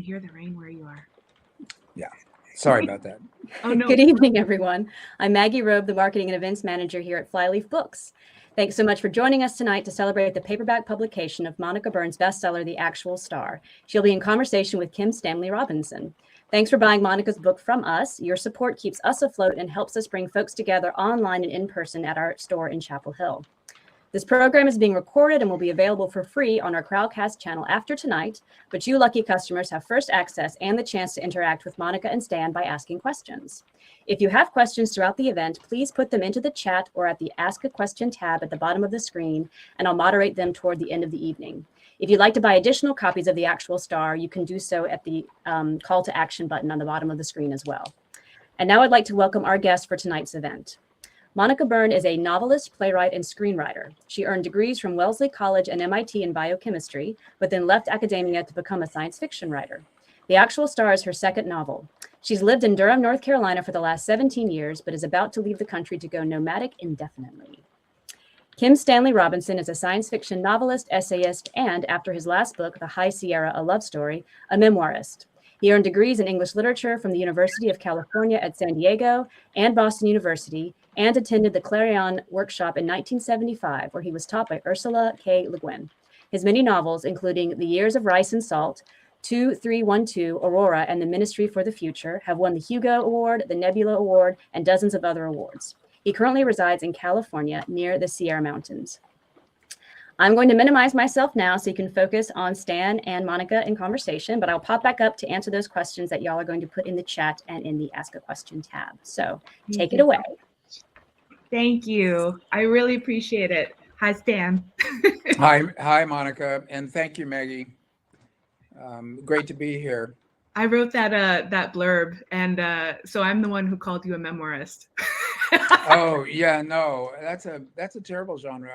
hear the rain where you are. Yeah, sorry about that. Oh, no. Good evening, everyone. I'm Maggie Robe, the Marketing and Events Manager here at Flyleaf Books. Thanks so much for joining us tonight to celebrate the paperback publication of Monica Byrne's bestseller, The Actual Star. She'll be in conversation with Kim Stanley Robinson. Thanks for buying Monica's book from us. Your support keeps us afloat and helps us bring folks together online and in person at our store in Chapel Hill. This program is being recorded and will be available for free on our Crowdcast channel after tonight, but you lucky customers have first access and the chance to interact with Monica and Stan by asking questions. If you have questions throughout the event, please put them into the chat or at the Ask a Question tab at the bottom of the screen, and I'll moderate them toward the end of the evening. If you'd like to buy additional copies of The Actual Star, you can do so at the call to action button on the bottom of the screen as well. And now I'd like to welcome our guest for tonight's event. Monica Byrne is a novelist, playwright, and screenwriter. She earned degrees from Wellesley College and MIT in biochemistry, but then left academia to become a science fiction writer. The Actual Star is her second novel. She's lived in Durham, North Carolina for the last 17 years, but is about to leave the country to go nomadic indefinitely. Kim Stanley Robinson is a science fiction novelist, essayist, and after his last book, The High Sierra, A Love Story, a memoirist. He earned degrees in English literature from the University of California at San Diego and Boston University, and attended the Clarion Workshop in 1975, where he was taught by Ursula K. Le Guin. His many novels, including The Years of Rice and Salt, 2312, Aurora, and The Ministry for the Future, have won the Hugo Award, the Nebula Award, and dozens of other awards. He currently resides in California near the Sierra Mountains. I'm going to minimize myself now so you can focus on Stan and Monica in conversation, but I'll pop back up to answer those questions that y'all are going to put in the chat and in the Ask a Question tab. So take it away. Thank you. I really appreciate it. Hi, Stan. Hi, Monica, and thank you, Maggie. Great to be here. I wrote that blurb, and so I'm the one who called you a memoirist. Oh yeah, no, that's a terrible genre.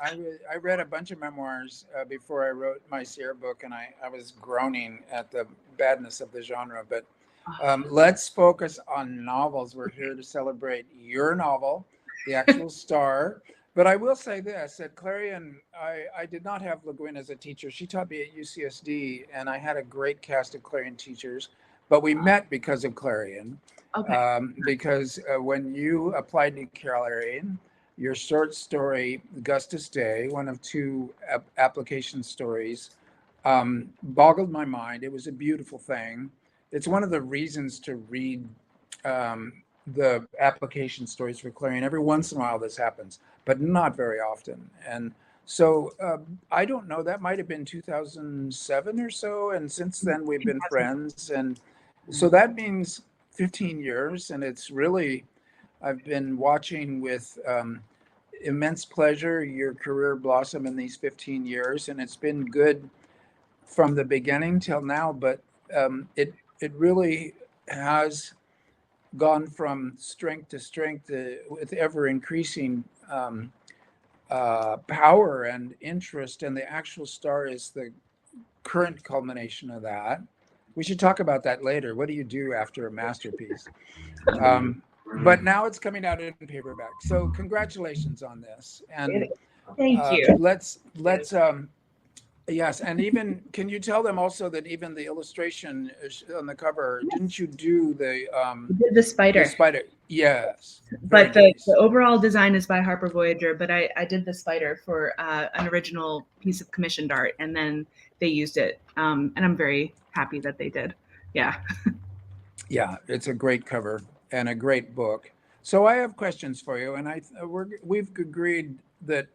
I read a bunch of memoirs before I wrote my Sierra book, and I was groaning at the badness of the genre. But let's focus on novels. We're here to celebrate your novel, The Actual Star. But I will say this, at Clarion, I did not have Le Guin as a teacher. She taught me at UCSD, and I had a great cast of Clarion teachers, but we met because of Clarion. Okay. Because when you applied to Clarion, your short story, Augustus Day, one of two application stories, boggled my mind. It was a beautiful thing. It's one of the reasons to read the application stories for Clarion. Every once in a while this happens, but not very often. And so I don't know, that might have been 2007 or so. And since then we've been friends. And so that means 15 years. And it's really, I've been watching with immense pleasure your career blossom in these 15 years. And it's been good from the beginning till now, but it really has gone from strength to strength with ever increasing power and interest, and The Actual Star is the current culmination of that. We should talk about that later. What do you do after a masterpiece? But now it's coming out in paperback. So congratulations on this. And thank you. Let's yes, and even can you tell them also that even the illustration on the cover, didn't you do the the spider? The spider, yes. But the overall design is by Harper Voyager, but I did the spider for an original piece of commissioned art, and then they used it, and I'm very happy that they did. Yeah. Yeah, it's a great cover and a great book. So I have questions for you, and we've agreed that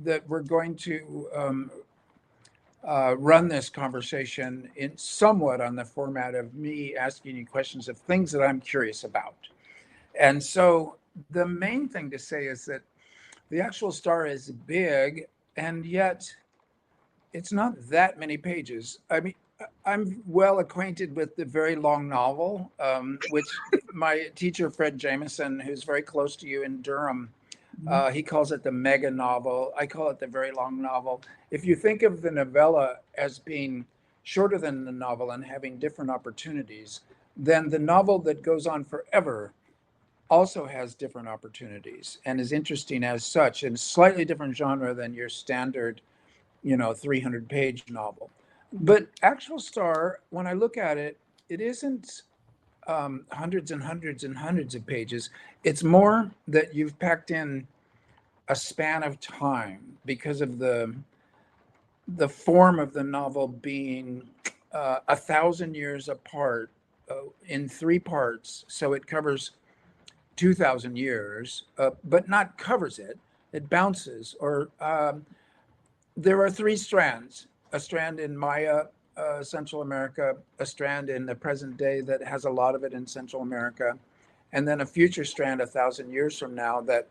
that we're going to run this conversation in somewhat on the format of me asking you questions of things that I'm curious about. And so the main thing to say is that The Actual Star is big, and yet it's not that many pages. I mean, I'm well acquainted with the very long novel, which my teacher, Fred Jameson, who's very close to you in Durham, he calls it the mega novel. I call it the very long novel. If you think of the novella as being shorter than the novel and having different opportunities, then the novel that goes on forever also has different opportunities and is interesting as such, and slightly different genre than your standard, 300-page novel. But Actual Star, when I look at it, it isn't hundreds and hundreds and hundreds of pages. It's more that you've packed in a span of time because of the form of the novel being 1,000 years apart in three parts. So it covers 2,000 years, but not covers it. It bounces. Or there are three strands: a strand in Maya, Central America, a strand in the present day that has a lot of it in Central America, and then a future strand 1,000 years from now that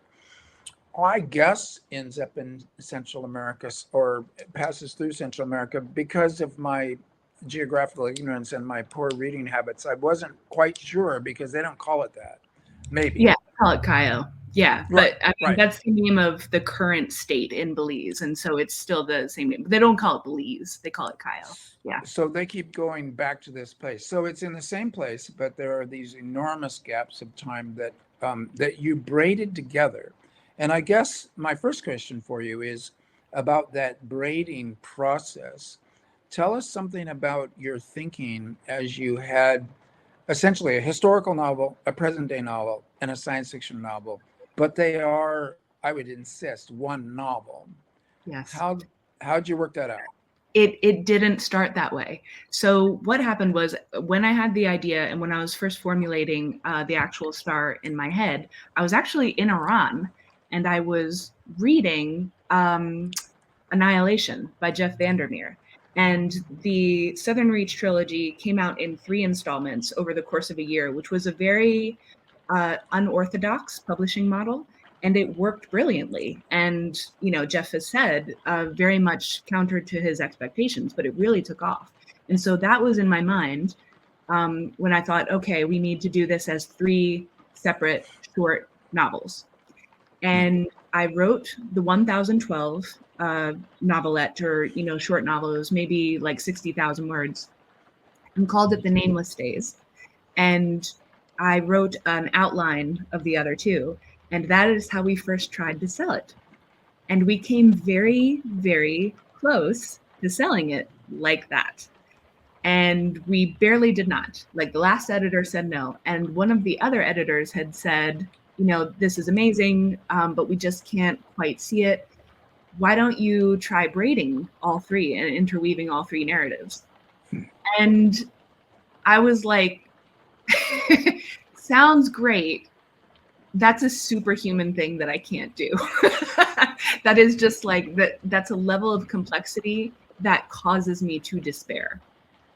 I guess ends up in Central America or passes through Central America. Because of my geographical ignorance and my poor reading habits, I wasn't quite sure because they don't call it that. Maybe. Yeah, call it Cayo. Yeah, Right, but I mean, right. that's the name of the current state in Belize, and so it's still the same name. But they don't call it Belize; they call it Cayo. Yeah. So they keep going back to this place. So it's in the same place, but there are these enormous gaps of time that you braided together. And I guess my first question for you is about that braiding process. Tell us something about your thinking as you had essentially a historical novel, a present day novel, and a science fiction novel, but they are, I would insist, one novel. Yes. How'd you work that out? It didn't start that way. So what happened was, when I had the idea and when I was first formulating the Actual Star in my head, I was actually in Iran and I was reading Annihilation by Jeff Vandermeer. And the Southern Reach trilogy came out in 3 installments over the course of a year, which was a very unorthodox publishing model. And it worked brilliantly. And, you know, Jeff has said very much counter to his expectations, but it really took off. And so that was in my mind when I thought, okay, we need to do this as 3 separate short novels. And I wrote the 1012 novelette, or, you know, short novels, maybe like 60,000 words, and called it The Nameless Days. And I wrote an outline of the other 2. And that is how we first tried to sell it. And we came very, very close to selling it like that. And we barely did not. Like, the last editor said no. And one of the other editors had said, you know, this is amazing, but we just can't quite see it. Why don't you try braiding all 3 and interweaving all 3 narratives? And I was like, sounds great. That's a superhuman thing that I can't do. That is just like that's a level of complexity that causes me to despair.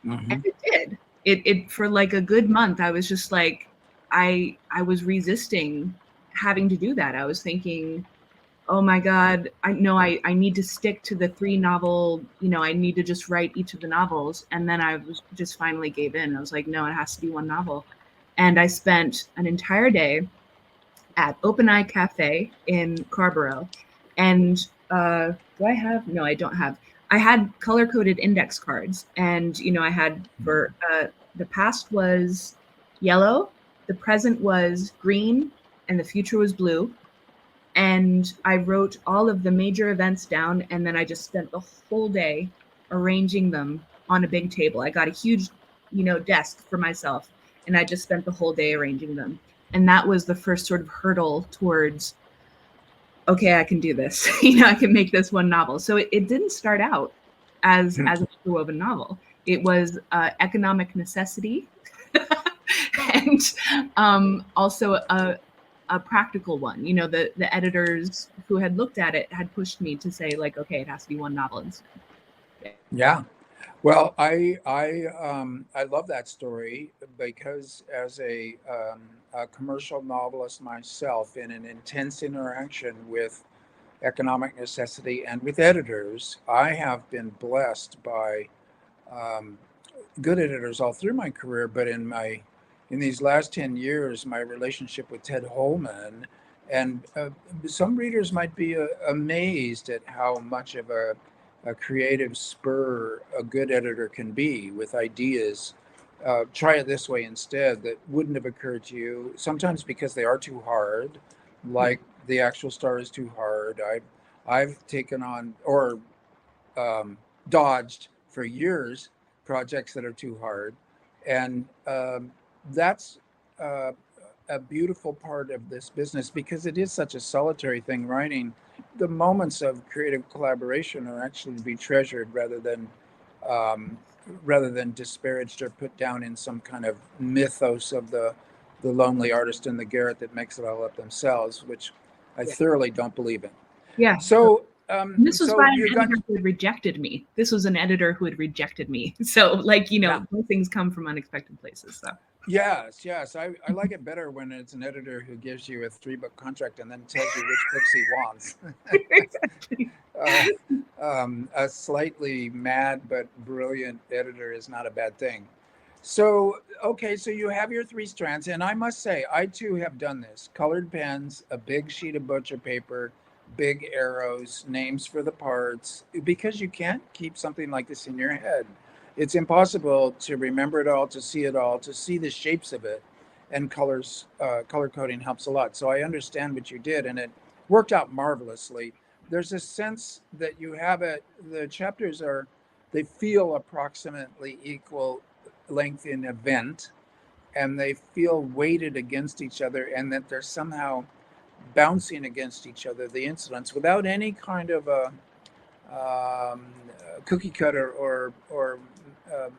Mm-hmm. And it did. It for like a good month, I was just like, I was resisting having to do that. I was thinking, oh my God, I know I need to stick to the 3 novel, you know, I need to just write each of the novels. And then I was just finally gave in. I was like, no, it has to be one novel. And I spent an entire day at Open Eye Cafe in Carborough. And do I have? No, I don't have. I had color-coded index cards. And, you know, I had for the past was yellow, the present was green, and the future was blue. And I wrote all of the major events down, and then I just spent the whole day arranging them on a big table. I got a huge, you know, desk for myself, and I just spent the whole day arranging them. And that was the first sort of hurdle towards, okay, I can do this. You know, I can make this one novel. So it didn't start out as an interwoven novel. It was economic necessity and also a practical one. You know, the editors who had looked at it had pushed me to say, like, okay, it has to be one novel instead. Yeah. Well, I love that story because as a commercial novelist myself, in an intense interaction with economic necessity and with editors, I have been blessed by good editors all through my career. But in these last 10 years, my relationship with Ted Holman, and some readers might be amazed at how much of a creative spur a good editor can be with ideas. Try it this way instead, that wouldn't have occurred to you, sometimes because they are too hard, like The Actual Star is too hard. I've taken on or dodged for years projects that are too hard. And that's a beautiful part of this business, because it is such a solitary thing, writing. The moments of creative collaboration are actually to be treasured rather than disparaged or put down in some kind of mythos of the lonely artist in the garret that makes it all up themselves, which I thoroughly don't believe in. Yeah. So this was so by an you got editor who had rejected me. This was an editor who had rejected me. So, like, you know, Yeah. those things come from unexpected places. So. Yes. I like it better when it's an editor who gives you a 3-book contract and then tells you which books he wants. Exactly. A slightly mad but brilliant editor is not a bad thing. So, okay, so you have your 3 strands, and I must say, I too have done this. Colored pens, a big sheet of butcher paper, big arrows, names for the parts, because you can't keep something like this in your head. It's impossible to remember it all, to see the shapes of it, and color coding helps a lot. So I understand what you did, and it worked out marvelously. There's a sense that you have it. The chapters they feel approximately equal length in event, and they feel weighted against each other, and that they're somehow bouncing against each other, the incidents, without any kind of a cookie cutter or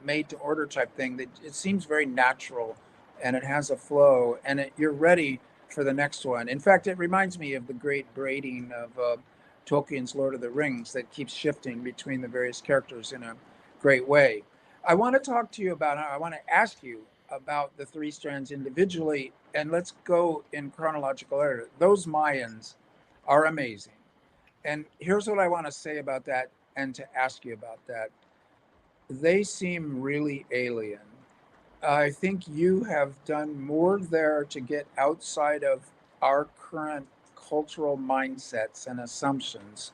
made to order type thing. That it seems very natural, and it has a flow, and you're ready for the next one. In fact, it reminds me of the great braiding of Tolkien's Lord of the Rings that keeps shifting between the various characters in a great way. I want to ask you about the 3 strands individually, and let's go in chronological order. Those Mayans are amazing. And here's what I want to say about that, and to ask you about that. They seem really alien. I think you have done more there to get outside of our current cultural mindsets and assumptions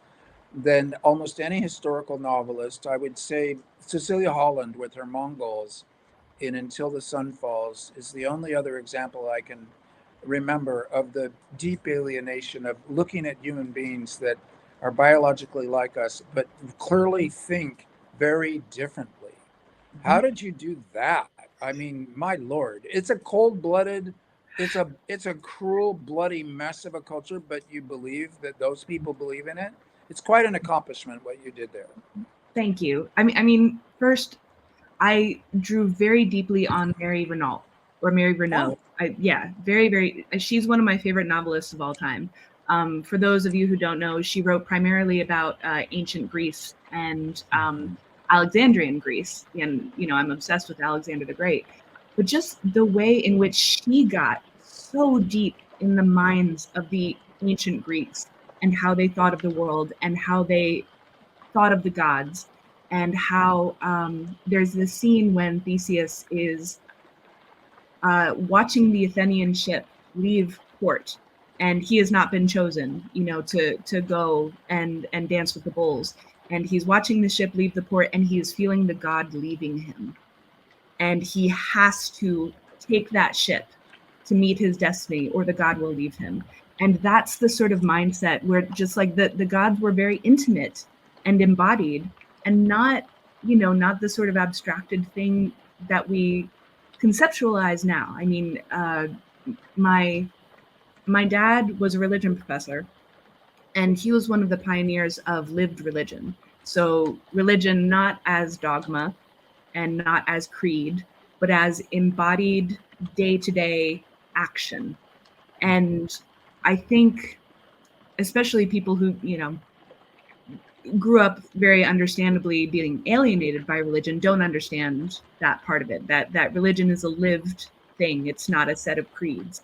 than almost any historical novelist. I would say Cecilia Holland with her Mongols in Until the Sun Falls is the only other example I can remember of the deep alienation of looking at human beings that are biologically like us, but clearly think very differently. How did you do that? I mean, my Lord, it's a cold-blooded, it's a cruel, bloody mess of a culture, but you believe that those people believe in it. It's quite an accomplishment what you did there. Thank you. I mean, first, I drew very deeply on Mary Renault. Oh. Very, very. She's one of my favorite novelists of all time. For those of you who don't know, she wrote primarily about ancient Greece and Alexandrian Greece, and I'm obsessed with Alexander the Great. But just the way in which she got so deep in the minds of the ancient Greeks and how they thought of the world and how they thought of the gods, and how there's this scene when Theseus is watching the Athenian ship leave port, and he has not been chosen, to go and dance with the bulls. And he's watching the ship leave the port, and he is feeling the god leaving him. And he has to take that ship to meet his destiny, or the god will leave him. And that's the sort of mindset where just like the gods were very intimate and embodied, and not the sort of abstracted thing that we conceptualize now. I mean, my dad was a religion professor, and he was one of the pioneers of lived religion. So religion not as dogma and not as creed, but as embodied day-to-day action. And I think especially people who, grew up very understandably being alienated by religion don't understand that part of it, that religion is a lived thing. It's not a set of creeds.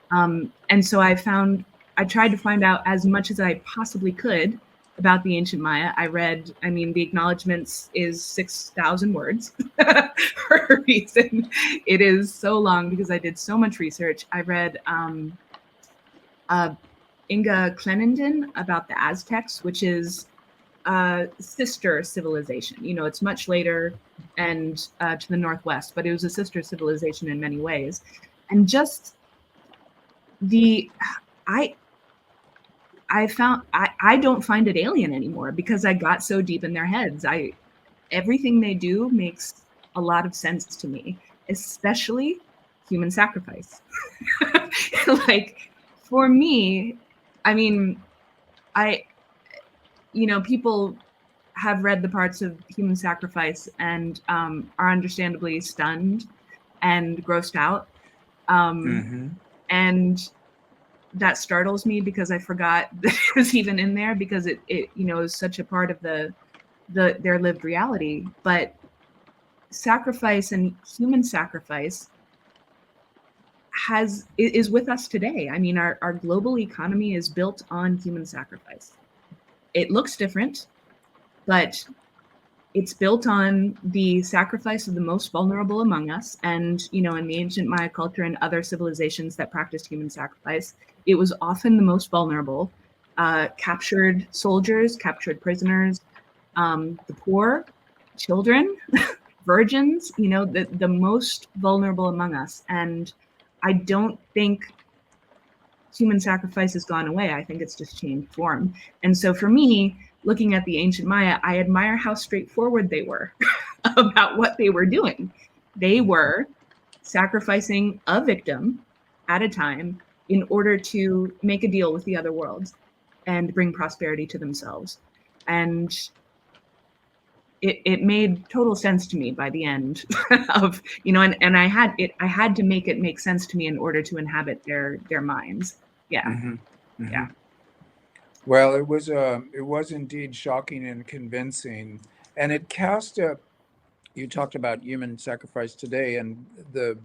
And so I tried to find out as much as I possibly could about the ancient Maya. The acknowledgements is 6,000 words for a reason. It is so long because I did so much research. I read Inga Clenenden about the Aztecs, which is a sister civilization. It's much later and to the northwest, but it was a sister civilization in many ways. And just I found I don't find it alien anymore because I got so deep in their heads. everything they do makes a lot of sense to me, especially human sacrifice. Like, for me, I mean, people have read the parts of human sacrifice and are understandably stunned and grossed out. And that startles me because I forgot that it was even in there, because it is such a part of their lived reality. But sacrifice and human sacrifice is with us today. I mean, our global economy is built on human sacrifice. It looks different, but it's built on the sacrifice of the most vulnerable among us. And, in the ancient Maya culture and other civilizations that practiced human sacrifice, it was often the most vulnerable, captured soldiers, captured prisoners, the poor, children, virgins, the most vulnerable among us. And I don't think human sacrifice has gone away. I think it's just changed form. And so for me, looking at the ancient Maya, I admire how straightforward they were about what they were doing. They were sacrificing a victim at a time in order to make a deal with the other world and bring prosperity to themselves. And it made total sense to me by the end of, and I had to make it make sense to me in order to inhabit their minds. Yeah. Yeah. Well, it was indeed shocking and convincing, and it cast you talked about human sacrifice today and the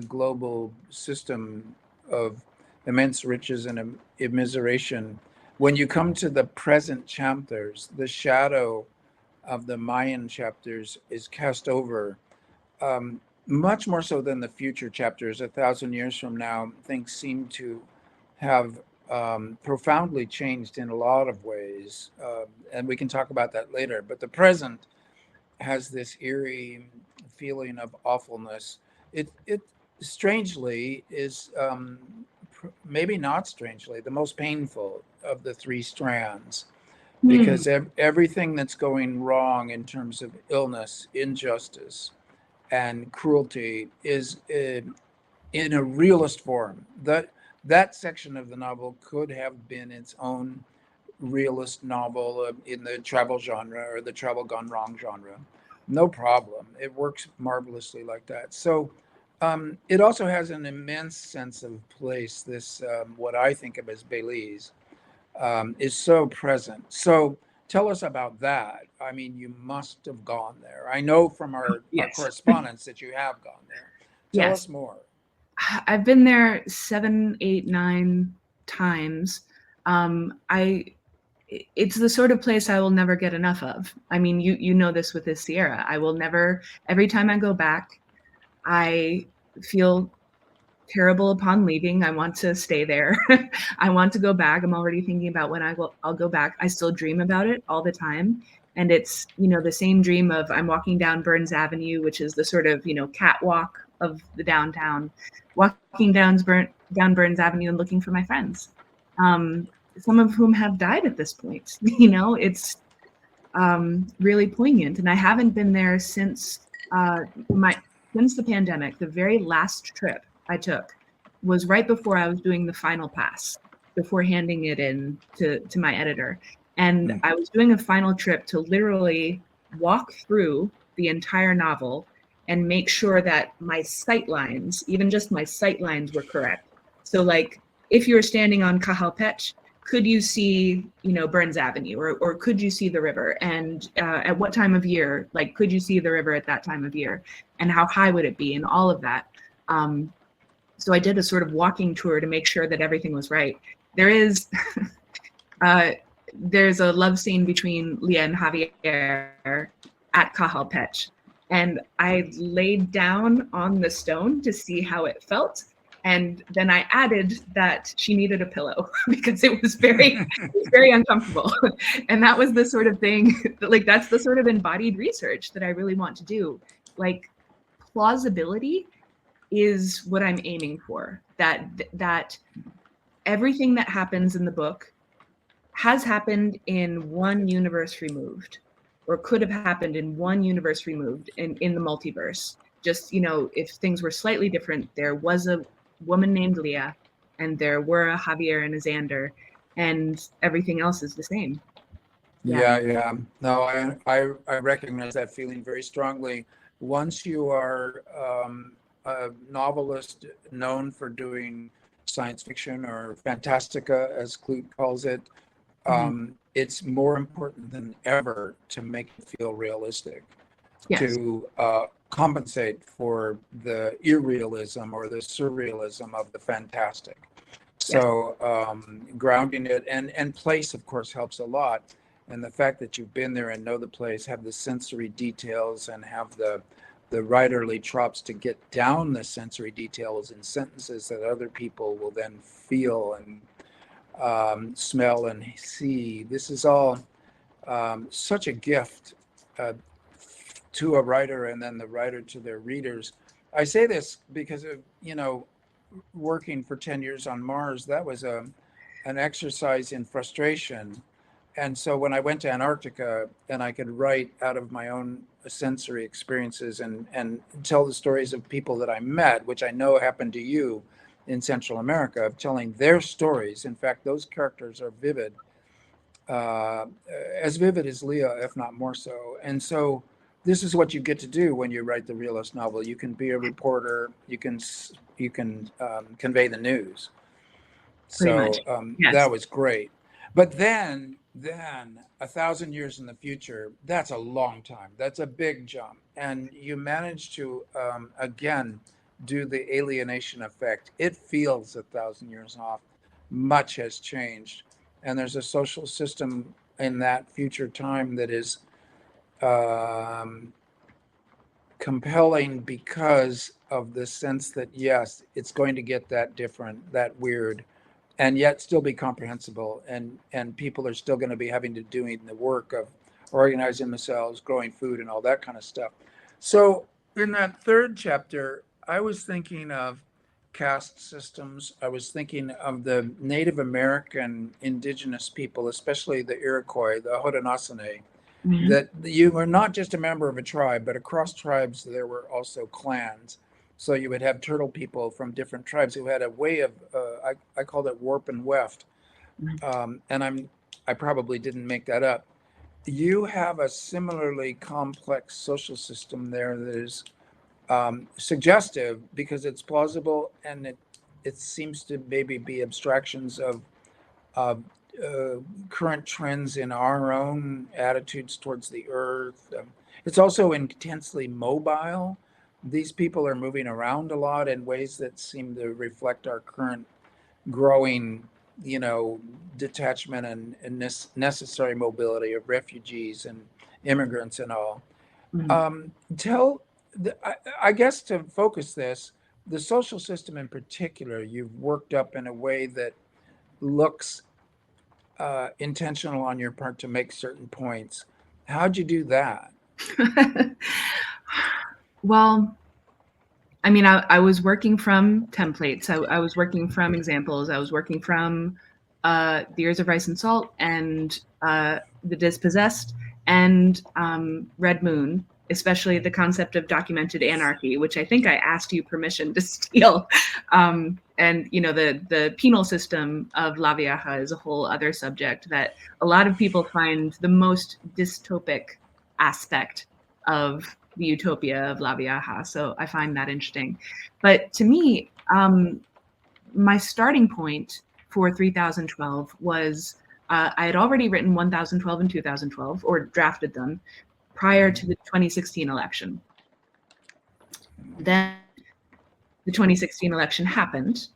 global system of immense riches and immiseration. When you come to the present chapters, the shadow of the Mayan chapters is cast over, much more so than the future chapters. 1,000 years from now, things seem to have profoundly changed in a lot of ways, and we can talk about that later. But the present has this eerie feeling of awfulness. It strangely is, maybe not strangely, the most painful of the three strands, because everything that's going wrong in terms of illness, injustice, and cruelty is in a realist form. That section of the novel could have been its own realist novel in the travel genre or the travel gone wrong genre. No problem. It works marvelously like that. So it also has an immense sense of place. This, what I think of as Belize, is so present. So tell us about that. I mean, you must have gone there. I know from our correspondence that you have gone there. Tell us more. I've been there 7, 8, 9 times. It's the sort of place I will never get enough of. I mean, you know this with the Sierra. I will never, every time I go back, I feel terrible upon leaving. I want to stay there. I want to go back. I'm already thinking about when I'll go back. I still dream about it all the time. And it's, the same dream of I'm walking down Burns Avenue, which is the sort of, catwalk of the downtown, walking down Burns Avenue and looking for my friends, some of whom have died at this point. It's really poignant. And I haven't been there since the pandemic. The very last trip I took was right before I was doing the final pass, before handing it in to my editor. And I was doing a final trip to literally walk through the entire novel and make sure that my sight lines, even just my sight lines, were correct. So like, if you were standing on Cajalpech, could you see, Burns Avenue, or could you see the river? And at what time of year, could you see the river at that time of year? And how high would it be? And all of that. So I did a sort of walking tour to make sure that everything was right. There's a love scene between Leah and Javier at Cajalpech. And I laid down on the stone to see how it felt. And then I added that she needed a pillow because it was very, very uncomfortable. And that was the sort of thing, that's the sort of embodied research that I really want to do. Plausibility is what I'm aiming for. That everything that happens in the book has happened in one universe removed. or could have happened in one universe removed in the multiverse. Just, if things were slightly different, there was a woman named Leah, and there were a Javier and a Xander, and everything else is the same. Yeah. No, I recognize that feeling very strongly. Once you are a novelist known for doing science fiction or fantastica, as Clute calls it, it's more important than ever to make it feel realistic, Yes. to compensate for the irrealism or the surrealism of the fantastic. So grounding it and place, of course, helps a lot. And the fact that you've been there and know the place, have the sensory details, and have the writerly chops to get down the sensory details in sentences that other people will then feel and smell and see. This is all such a gift to a writer, and then the writer to their readers. I say this because of, working for 10 years on Mars. That was an exercise in frustration. And so when I went to Antarctica and I could write out of my own sensory experiences and tell the stories of people that I met, which I know happened to you in Central America, of telling their stories. In fact, those characters are vivid, as vivid as Leah, if not more so. And so this is what you get to do when you write the realist novel. You can be a reporter, you can convey the news. So Yes. That was great. But then 1,000 years in the future, that's a long time. That's a big jump. And you manage to, again, do the alienation effect. It feels 1,000 years off. Much has changed. And there's a social system in that future time that is compelling because of the sense that, yes, it's going to get that different, that weird, and yet still be comprehensible, and people are still going to be having to doing the work of organizing themselves, growing food, and all that kind of stuff. So in that third chapter, I was thinking of caste systems. I was thinking of the Native American indigenous people, especially the Iroquois, the Haudenosaunee, that you were not just a member of a tribe, but across tribes there were also clans. So you would have turtle people from different tribes who had a way of, I called it warp and weft. And I probably didn't make that up. You have a similarly complex social system there that is suggestive because it's plausible, and it seems to maybe be abstractions of current trends in our own attitudes towards the earth. It's also intensely mobile. These people are moving around a lot in ways that seem to reflect our current growing, detachment and necessary mobility of refugees and immigrants and all. I guess to focus this, the social system in particular, you've worked up in a way that looks intentional on your part to make certain points. How'd you do that? Well, I mean, I was working from templates. I was working from examples. I was working from The Years of Rice and Salt and The Dispossessed and Red Moon, especially the concept of documented anarchy, which I think I asked you permission to steal. And, the penal system of La Vieja is a whole other subject that a lot of people find the most dystopic aspect of the utopia of La Vieja. So I find that interesting. But to me, my starting point for 3012 was I had already written 1012 and 2012, or drafted them, prior to the 2016 election. Then the 2016 election happened,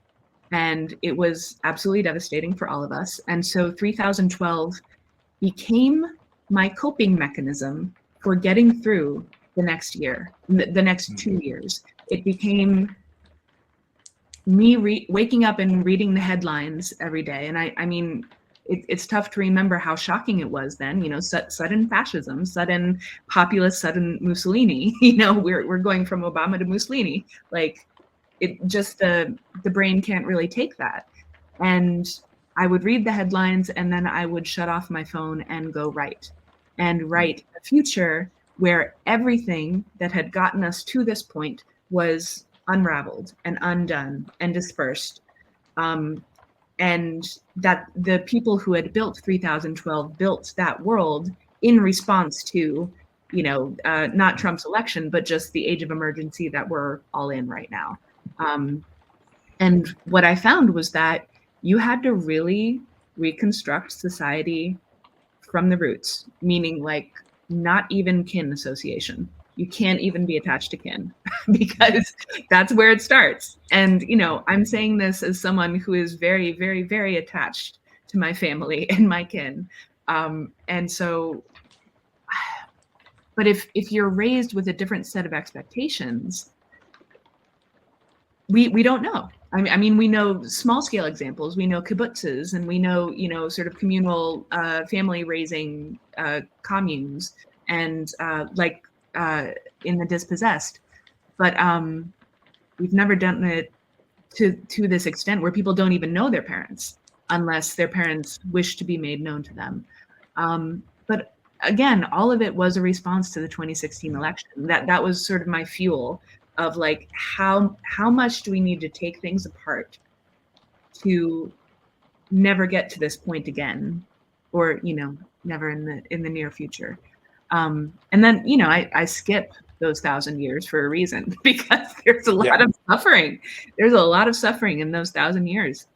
and it was absolutely devastating for all of us. And so 3012 became my coping mechanism for getting through the next year, the next 2 years. It became me waking up and reading the headlines every day. And I mean, it's tough to remember how shocking it was then, sudden fascism, sudden populist, sudden Mussolini, we're going from Obama to Mussolini. Like, it just, the brain can't really take that. And I would read the headlines, and then I would shut off my phone and go write. and write a future where everything that had gotten us to this point was unraveled and undone and dispersed. And that the people who had built 3012 built that world in response to, not Trump's election, but just the age of emergency that we're all in right now. And what I found was that you had to really reconstruct society from the roots, meaning like not even kin association. You can't even be attached to kin because that's where it starts. And, I'm saying this as someone who is very, very, very attached to my family and my kin. And so, but if you're raised with a different set of expectations, we don't know. I mean, we know small scale examples. We know kibbutzes, and we know, sort of communal family raising communes, and in the dispossessed. But we've never done it to this extent where people don't even know their parents unless their parents wish to be made known to them. But again, all of it was a response to the 2016 election. That was sort of my fuel of like, how much do we need to take things apart to never get to this point again, or never in the near future. And then I skip those 1,000 years for a reason, because there's a lot of suffering. There's a lot of suffering in those 1,000 years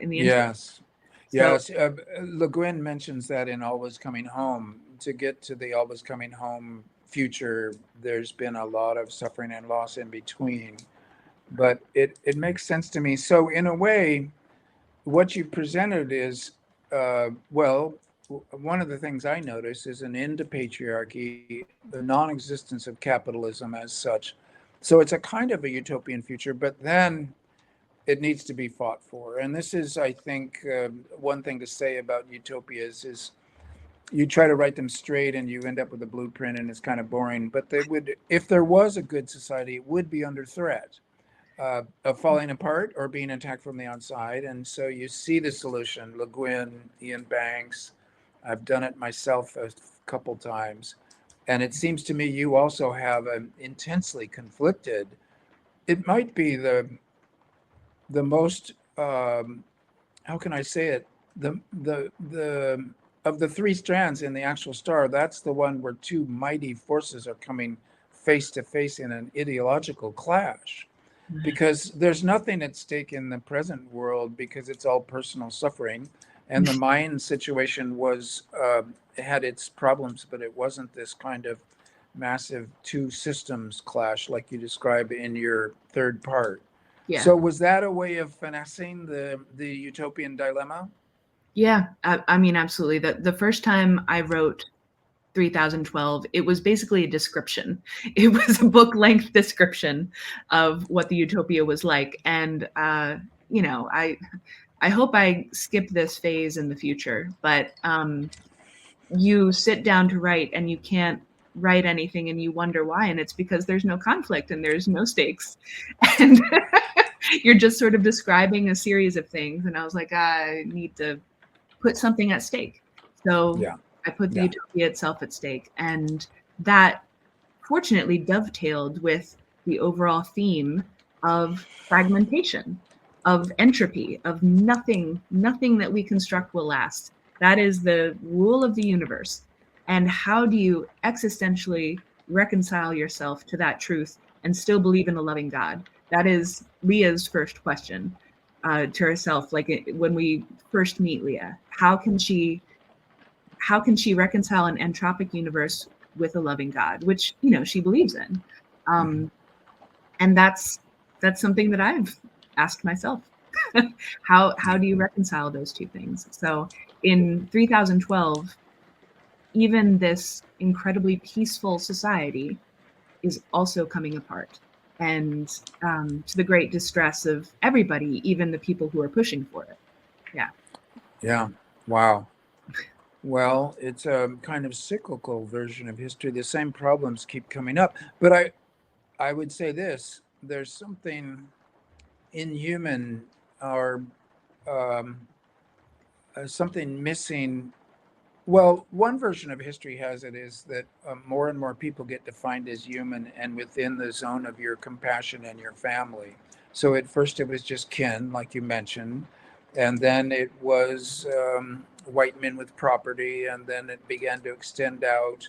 in the Yes. Yes. Le Guin mentions that in Always Coming Home. To get to the Always Coming Home future, there's been a lot of suffering and loss in between. But it makes sense to me. So in a way, what you presented is, one of the things I notice is an end to patriarchy, the non-existence of capitalism as such. So it's a kind of a utopian future, but then it needs to be fought for. And this is, I think, one thing to say about utopias is you try to write them straight and you end up with a blueprint and it's kind of boring. But they would, if there was a good society, it would be under threat of falling apart or being attacked from the outside. And so you see the solution, Le Guin, Ian Banks. I've done it myself a couple times. And it seems to me you also have an intensely conflicted, it might be the most, how can I say it? The of the three strands in the actual star, that's the one where two mighty forces are coming face to face in an ideological clash. Because there's nothing at stake in the present world because it's all personal suffering. And the Mayan situation was, had its problems, but it wasn't this kind of massive two systems clash like you describe in your third part. Yeah. So was that a way of finessing the utopian dilemma? Yeah, I mean, absolutely. The first time I wrote 3012, it was basically a description. It was a book length description of what the utopia was like. And, I hope I skip this phase in the future, but you sit down to write and you can't write anything and you wonder why. And it's because there's no conflict and there's no stakes. And you're just sort of describing a series of things. And I was like, I need to put something at stake. So I put the utopia itself at stake. And that fortunately dovetailed with the overall theme of fragmentation, of entropy, of nothing that we construct will last. That is the rule of the universe. And how do you existentially reconcile yourself to that truth and still believe in a loving God? That is Leah's first question to herself. Like when we first meet Leah, how can she reconcile an entropic universe with a loving God, which she believes in, and that's something that I've asked myself. How do you reconcile those two things? So in 3012, even this incredibly peaceful society is also coming apart, and to the great distress of everybody, even the people who are pushing for it. Yeah. Wow. Well, it's a kind of cyclical version of history. The same problems keep coming up. But I would say this, there's something inhuman or something missing Well, one version of history has it is that more and more people get defined as human and within the zone of your compassion and your family. So at first it was just kin, like you mentioned, and then it was white men with property, and then it began to extend out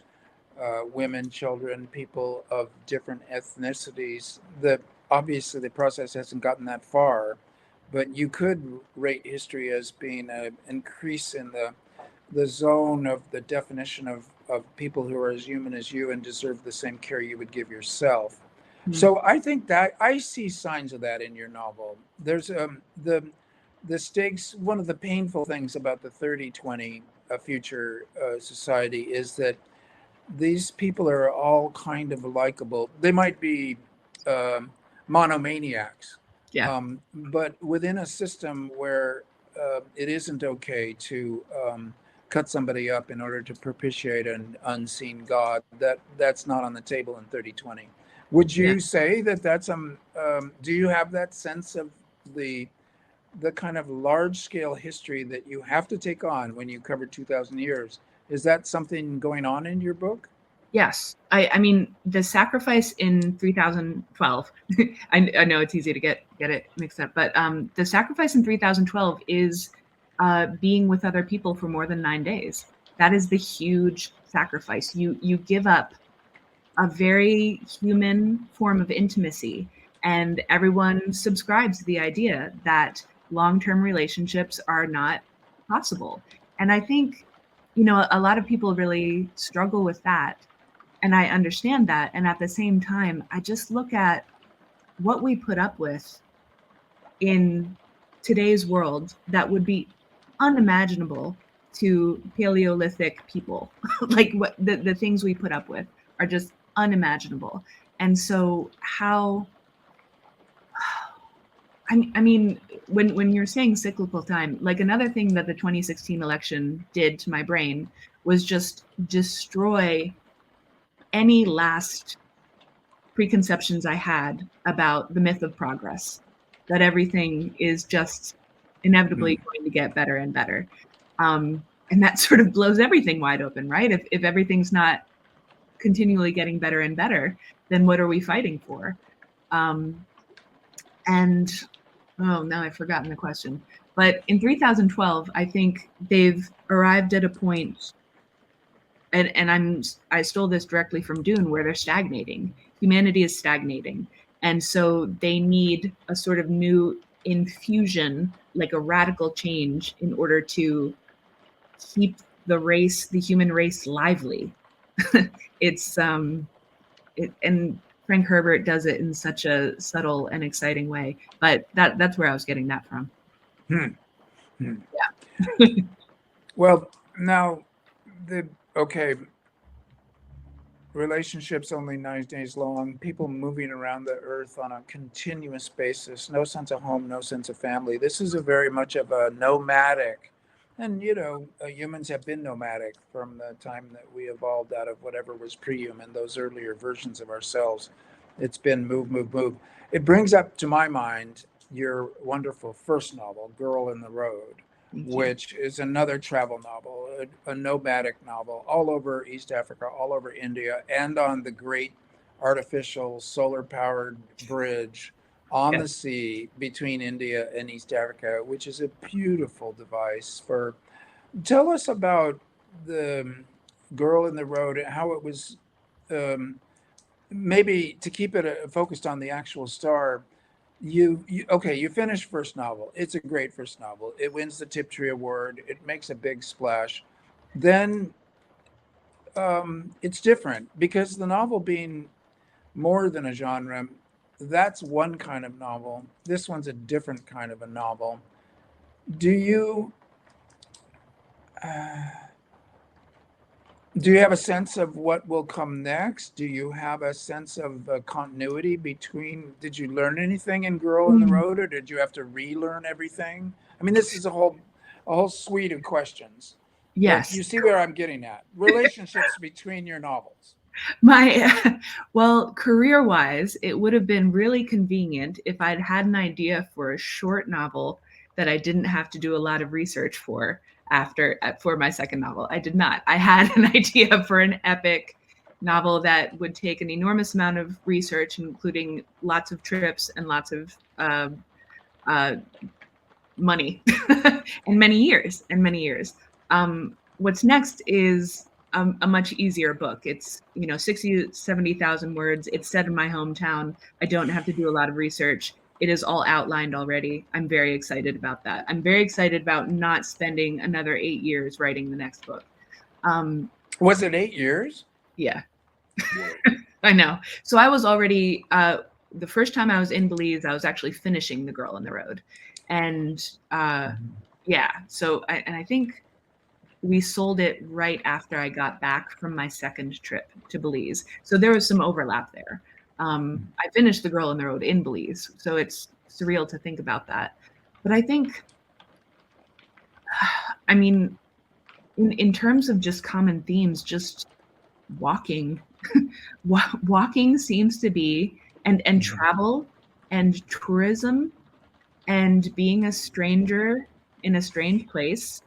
women, children, people of different ethnicities. The obviously the process hasn't gotten that far, but you could rate history as being an increase in the zone of the definition of people who are as human as you and deserve the same care you would give yourself. Mm. So I think that I see signs of that in your novel. There's the stakes. One of the painful things about the 3020 future society is that these people are all kind of likable. They might be um monomaniacs, Yeah. but within a system where it isn't okay to cut somebody up in order to propitiate an unseen god, that's not on the table in 3020. Would Yeah. you say that that's do you have that sense of the the kind of large scale history that you have to take on when you cover 2000 years? Is that something going on in your book? Yes. I mean, the sacrifice in 3012, I know it's easy to get it mixed up, but the sacrifice in 3012 is being with other people for more than 9 days. That is the huge sacrifice. You give up a very human form of intimacy, and everyone subscribes to the idea that long-term relationships are not possible. And I think, a lot of people really struggle with that, and I understand that. And at the same time, I just look at what we put up with in today's world that would be unimaginable to Paleolithic people. Like what the things we put up with are just unimaginable. And so how I mean, when you're saying cyclical time, like another thing that the 2016 election did to my brain was just destroy any last preconceptions I had about the myth of progress, that everything is just inevitably going to get better and better. And that sort of blows everything wide open, right? If everything's not continually getting better and better, then what are we fighting for? And oh, now I've forgotten the question. But in 3012, I think they've arrived at a point, and I stole this directly from Dune, where they're stagnating. Humanity is stagnating, and so they need a sort of new infusion, like a radical change, in order to keep the human race, lively. It's and Frank Herbert does it in such a subtle and exciting way. But that's where I was getting that from. Hmm. Hmm. Yeah. Well, now the okay, relationships only 9 days long, people moving around the earth on a continuous basis, no sense of home, no sense of family. This is a very much of a nomadic, and humans have been nomadic from the time that we evolved out of whatever was pre-human, those earlier versions of ourselves. It's been move, move, move. It brings up to my mind your wonderful first novel, Girl in the Road, Thank you. which is another travel novel, a nomadic novel, all over East Africa, all over India, and on the great artificial solar powered bridge on the Yes. sea between India and East Africa, which is a beautiful device for. Tell us about the Girl in the Road, how it was, maybe to keep it focused on the actual star. You finished first novel. It's a great first novel. It wins the Tiptree Award. It makes a big splash. Then it's different because the novel being more than a genre, that's one kind of novel. This one's a different kind of a novel. Do you uh, do you have a sense of what will come next? Do you have a sense of continuity between? Did you learn anything in Girl in the Road, or did you have to relearn everything? I mean, this is a whole suite of questions, but Yes. you see where I'm getting at. Relationships between your novels. Well, career-wise, it would have been really convenient if I'd had an idea for a short novel that I didn't have to do a lot of research for. for my second novel. I did not. I had an idea for an epic novel that would take an enormous amount of research, including lots of trips and lots of money and many years. What's next is a much easier book. It's 60, 70,000 words. It's set in my hometown. I don't have to do a lot of research. It is all outlined already. I'm very excited about that. I'm very excited about not spending another 8 years writing the next book. Was it 8 years? Yeah. I know. So I was already, the first time I was in Belize, I was actually finishing The Girl on the Road. And yeah, so I think we sold it right after I got back from my second trip to Belize. So there was some overlap there. I finished The Girl on the Road in Belize, so it's surreal to think about that. But I think, I mean, in terms of just common themes, just walking, walking seems to be, and travel and tourism and being a stranger in a strange place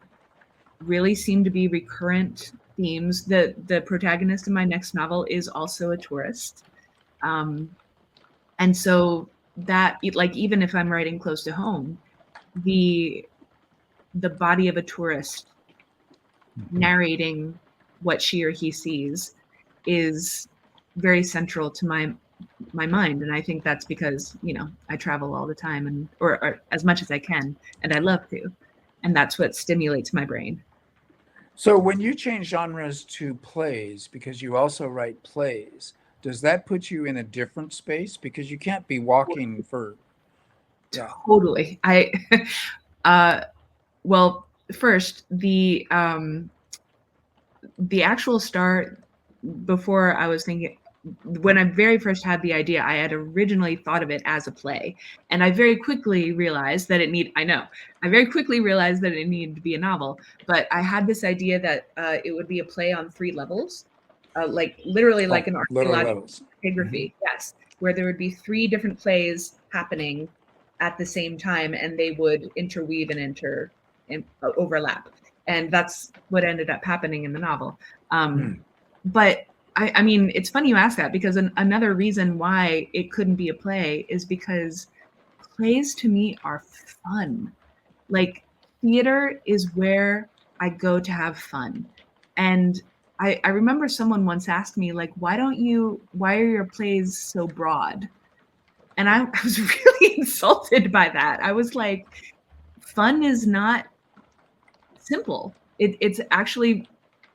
really seem to be recurrent themes. The protagonist in my next novel is also a tourist. And so that, like, even if I'm writing close to home, the body of a tourist narrating what she or he sees is very central to my mind. And I think that's because, I travel all the time and or as much as I can, and I love to. And that's what stimulates my brain. So when you change genres to plays, because you also write plays, does that put you in a different space? Because you can't be walking for... Yeah. Totally. Well, first, the actual start, before I was thinking, when I very first had the idea, I had originally thought of it as a play. And I very quickly realized that it needed to be a novel. But I had this idea that it would be a play on 3 levels, like literally like an archaeological epigraphy. Yes, where there would be 3 different plays happening at the same time, and they would interweave and overlap. And that's what ended up happening in the novel. But I mean, it's funny you ask that, because another reason why it couldn't be a play is because plays to me are fun. Like, theater is where I go to have fun. And I remember someone once asked me, like, why are your plays so broad? And I was really insulted by that. I was like, fun is not simple. It's actually,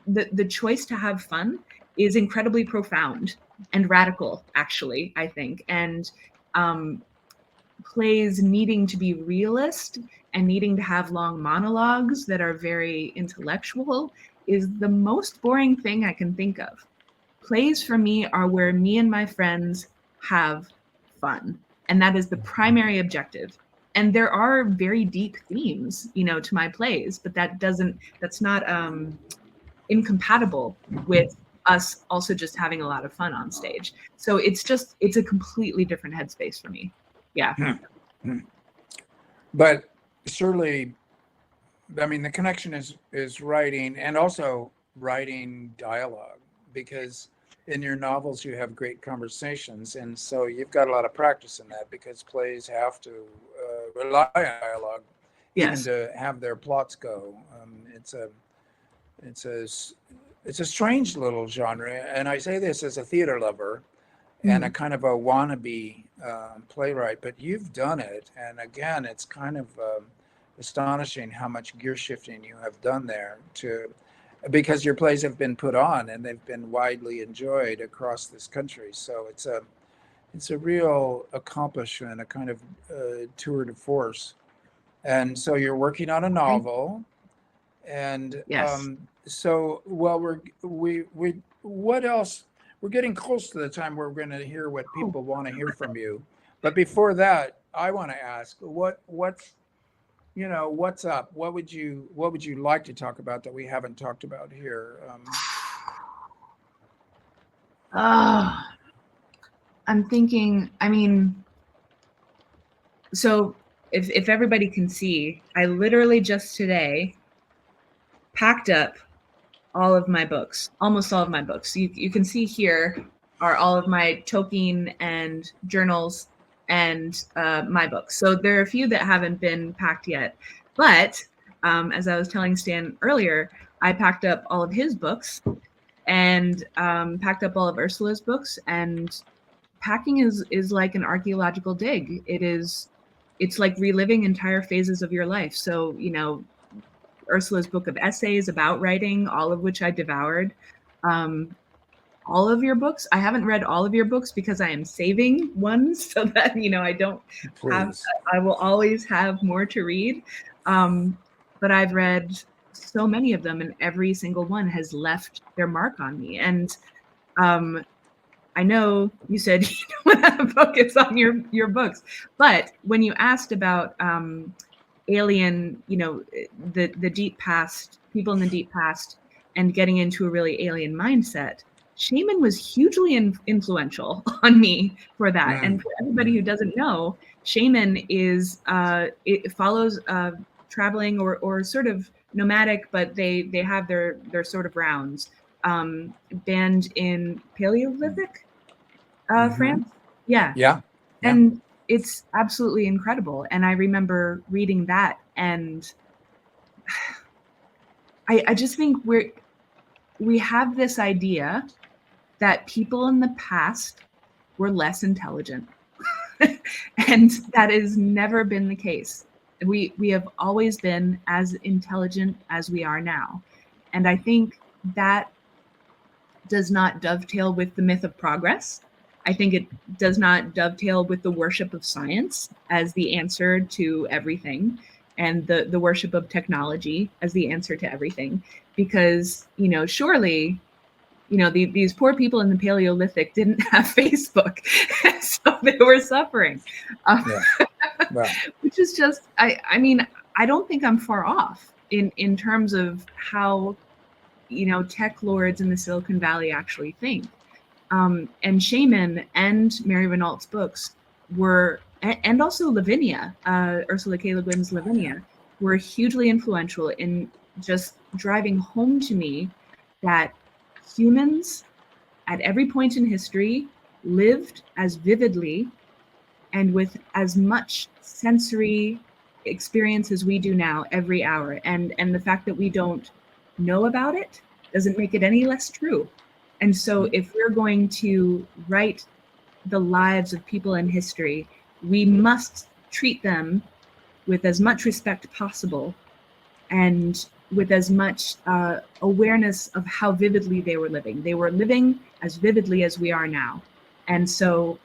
the choice to have fun is incredibly profound and radical, actually, I think. And plays needing to be realist and needing to have long monologues that are very intellectual is the most boring thing I can think of. Plays for me are where me and my friends have fun. And that is the primary objective. And there are very deep themes, to my plays, but that's not incompatible with us also just having a lot of fun on stage. So it's a completely different headspace for me. Yeah. But certainly, I mean, the connection is writing, and also writing dialogue, because in your novels you have great conversations, and so you've got a lot of practice in that, because plays have to rely on dialogue, even to have their plots go. It's a strange little genre, and I say this as a theater lover and a kind of a wannabe playwright, but you've done it. And again, it's kind of astonishing how much gear shifting you have done there, because your plays have been put on and they've been widely enjoyed across this country. So it's a real accomplishment, a kind of tour de force. And so you're working on a novel, and so, well, what else? We're getting close to the time where we're going to hear what people want to hear from you. But before that, I want to ask, what's up? What would you like to talk about that we haven't talked about here? I'm thinking, I mean, so if everybody can see, I literally just today packed up all of my books, almost all of my books. You can see here are all of my Tolkien and journals and my books. So there are a few that haven't been packed yet. But as I was telling Stan earlier, I packed up all of his books and packed up all of Ursula's books. And packing is like an archaeological dig. It's like reliving entire phases of your life. So, Ursula's book of essays about writing, all of which I devoured. All of your books. I haven't read all of your books because I am saving ones so that, I don't have, I will always have more to read. But I've read so many of them, and every single one has left their mark on me. And I know you said you don't want to focus on your books, but when you asked about alien, the deep past, people in the deep past, and getting into a really alien mindset, Shaman was hugely influential on me for that. And for everybody who doesn't know, Shaman is it follows traveling or sort of nomadic, but they have their sort of rounds. Banned in Paleolithic France. Yeah. And it's absolutely incredible. And I remember reading that, and I just think we have this idea that people in the past were less intelligent. And that has never been the case. We have always been as intelligent as we are now. And I think that does not dovetail with the myth of progress. I think it does not dovetail with the worship of science as the answer to everything, and the worship of technology as the answer to everything. Because, surely, these poor people in the Paleolithic didn't have Facebook, so they were suffering. Which is just, I don't think I'm far off in terms of how, tech lords in the Silicon Valley actually think. And Shaman and Mary Renault's books were, and also Lavinia, Ursula K. Le Guin's Lavinia, were hugely influential in just driving home to me that humans at every point in history lived as vividly and with as much sensory experience as we do now every hour. And the fact that we don't know about it doesn't make it any less true. And so if we're going to write the lives of people in history, we must treat them with as much respect possible and with as much awareness of how vividly they were living. They were living as vividly as we are now. And so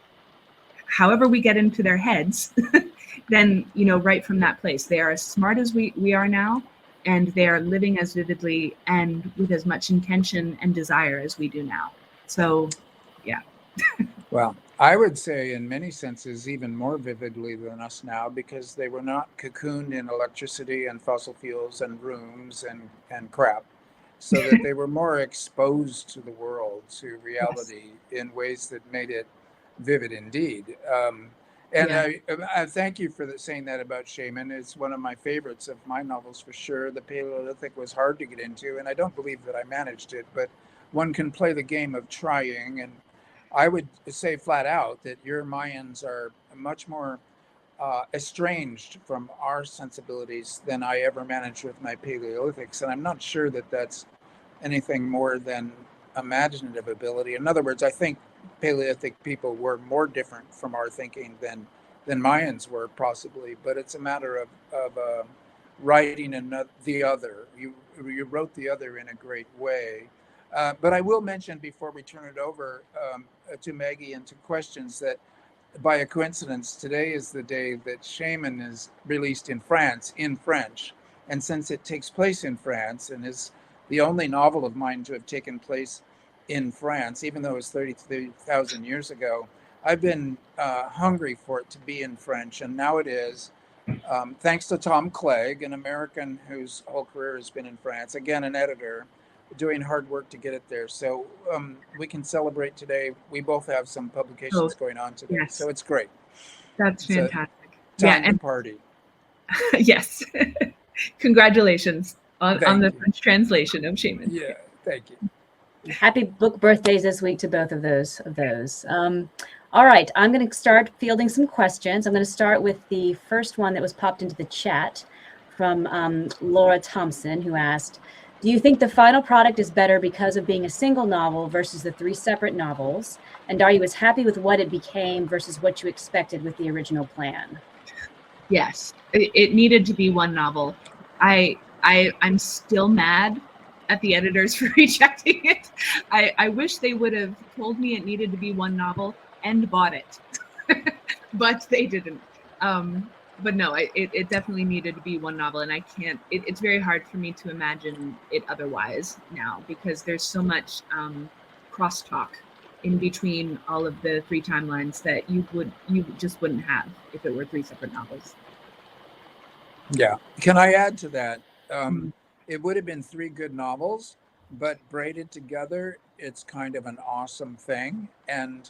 however we get into their heads, then, right from that place, they are as smart as we are now, and they are living as vividly and with as much intention and desire as we do now. So, yeah. Well, I would say in many senses even more vividly than us now, because they were not cocooned in electricity and fossil fuels and rooms and crap, so that they were more exposed to the world, to reality, in ways that made it vivid indeed. I thank you for saying that about Shaman. It's one of my favorites of my novels for sure. The Paleolithic was hard to get into, and I don't believe that I managed it, but one can play the game of trying. And I would say flat out that your Mayans are much more estranged from our sensibilities than I ever managed with my Paleolithics. And I'm not sure that that's anything more than imaginative ability. In other words, I think Paleolithic people were more different from our thinking than Mayans were, possibly, but it's a matter of writing the other. You wrote the other in a great way. But I will mention before we turn it over to Maggie and to questions that by a coincidence, today is the day that Shaman is released in France in French. And since it takes place in France and is the only novel of mine to have taken place in France, even though it was 33,000 years ago, I've been hungry for it to be in French, and now it is. Thanks to Tom Clegg, an American whose whole career has been in France, again, an editor, doing hard work to get it there. So we can celebrate today. We both have some publications going on today, so it's great. That's fantastic. Time to party. Yes. Congratulations. on Thank the you. French translation of Shaman. Yeah, thank you. Happy book birthdays this week to both of those. All right, I'm going to start fielding some questions. I'm going to start with the first one that was popped into the chat from Laura Thompson, who asked, do you think the final product is better because of being a single novel versus the 3 separate novels? And are you as happy with what it became versus what you expected with the original plan? Yes, it needed to be one novel. I'm still mad at the editors for rejecting it. I wish they would have told me it needed to be one novel and bought it, but they didn't. But no, it definitely needed to be one novel, and I can't. It's very hard for me to imagine it otherwise now because there's so much crosstalk in between all of the 3 timelines that you just wouldn't have if it were 3 separate novels. Yeah. Can I add to that? It would have been 3 good novels, but braided together, it's kind of an awesome thing. And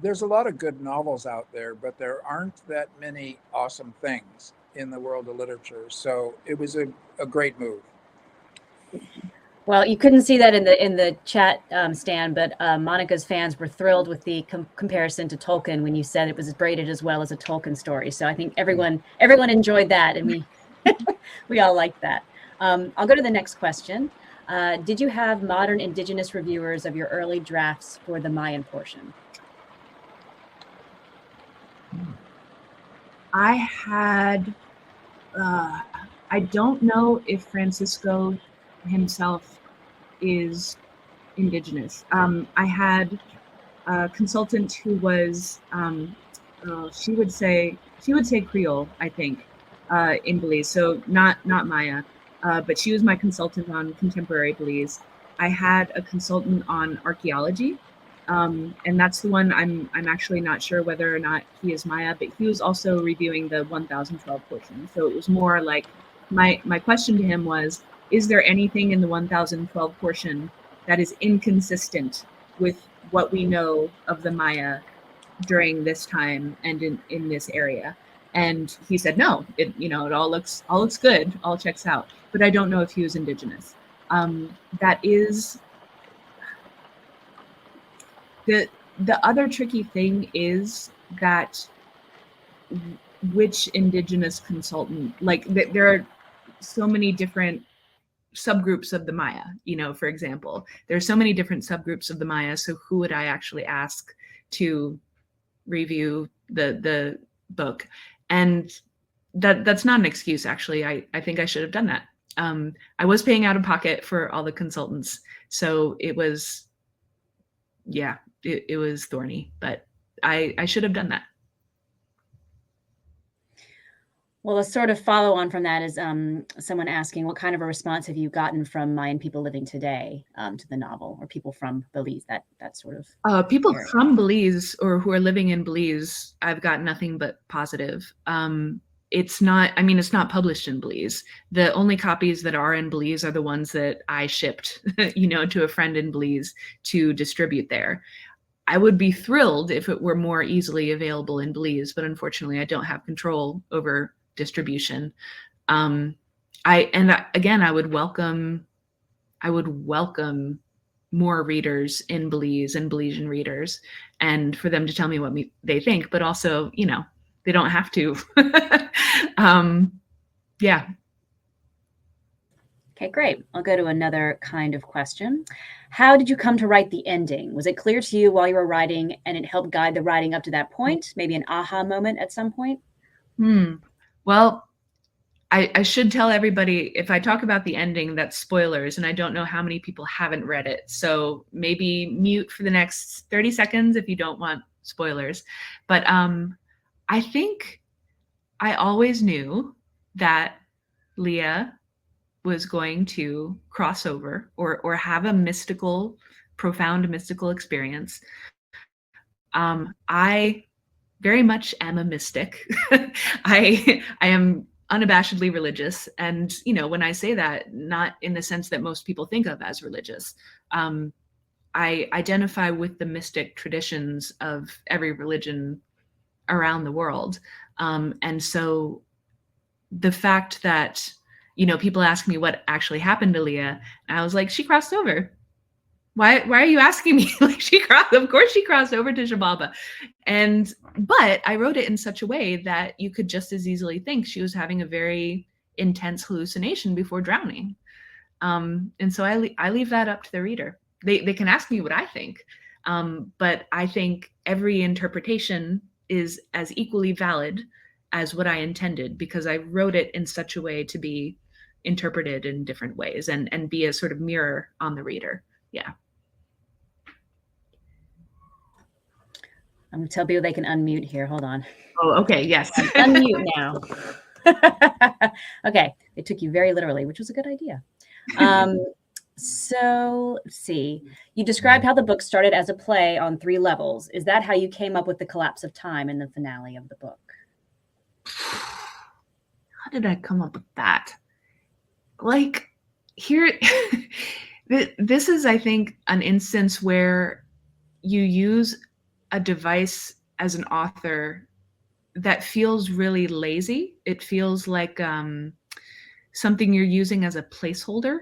there's a lot of good novels out there, but there aren't that many awesome things in the world of literature. So it was a great move. Well, you couldn't see that in the chat, Stan, but Monica's fans were thrilled with the comparison to Tolkien when you said it was braided as well as a Tolkien story. So I think everyone enjoyed that, and we all liked that. I'll go to the next question. Did you have modern Indigenous reviewers of your early drafts for the Mayan portion? I had, I don't know if Francisco himself is Indigenous. I had a consultant who was, she would say Creole, I think, in Belize. So not Maya, but she was my consultant on contemporary Belize. I had a consultant on archaeology, and that's the one I'm actually not sure whether or not he is Maya, but he was also reviewing the 1012 portion. So it was more like my question to him was, is there anything in the 1012 portion that is inconsistent with what we know of the Maya during this time and in this area? And he said, no, it all looks good, all checks out, but I don't know if he was Indigenous. That is the other tricky thing is that which Indigenous consultant, like there are so many different subgroups of the Maya, for example, there are so many different subgroups of the Maya. So who would I actually ask to review the book? And that's not an excuse, actually. I think I should have done that. I was paying out of pocket for all the consultants. So it was, it was thorny, but I should have done that. Well, a sort of follow on from that is someone asking, what kind of a response have you gotten from Mayan people living today to the novel, or people from Belize, that sort of people area? From Belize or who are living in Belize, I've got nothing but positive. It's not published in Belize. The only copies that are in Belize are the ones that I shipped, to a friend in Belize to distribute there. I would be thrilled if it were more easily available in Belize, but unfortunately I don't have control over distribution. I would welcome more readers in Belize and Belizean readers, and for them to tell me what they think, but also, they don't have to. Yeah. Okay, great. I'll go to another kind of question. How did you come to write the ending? Was it clear to you while you were writing and it helped guide the writing up to that point? Maybe an aha moment at some point? Well, I should tell everybody, if I talk about the ending, that's spoilers, and I don't know how many people haven't read it. So maybe mute for the next 30 seconds if you don't want spoilers. But I think I always knew that Leah was going to cross over or have a profound mystical experience. I very much am a mystic. I am unabashedly religious. And, when I say that, not in the sense that most people think of as religious, I identify with the mystic traditions of every religion around the world. And so the fact that people ask me what actually happened to Leah, and I was like, she crossed over. Why are you asking me? Like, of course she crossed over to Xibalba. But I wrote it in such a way that you could just as easily think she was having a very intense hallucination before drowning. And so I leave that up to the reader. They can ask me what I think, but I think every interpretation is as equally valid as what I intended, because I wrote it in such a way to be interpreted in different ways and be a sort of mirror on the reader. Yeah. I'm going to tell people they can unmute here. Hold on. Oh, okay. Yes. Unmute now. Okay. It took you very literally, which was a good idea. So let's see. You described how the book started as a play on 3 levels. Is that how you came up with the collapse of time in the finale of the book? How did I come up with that? Like, here, this is, I think, an instance where you use a device as an author that feels really lazy. It feels like something you're using as a placeholder,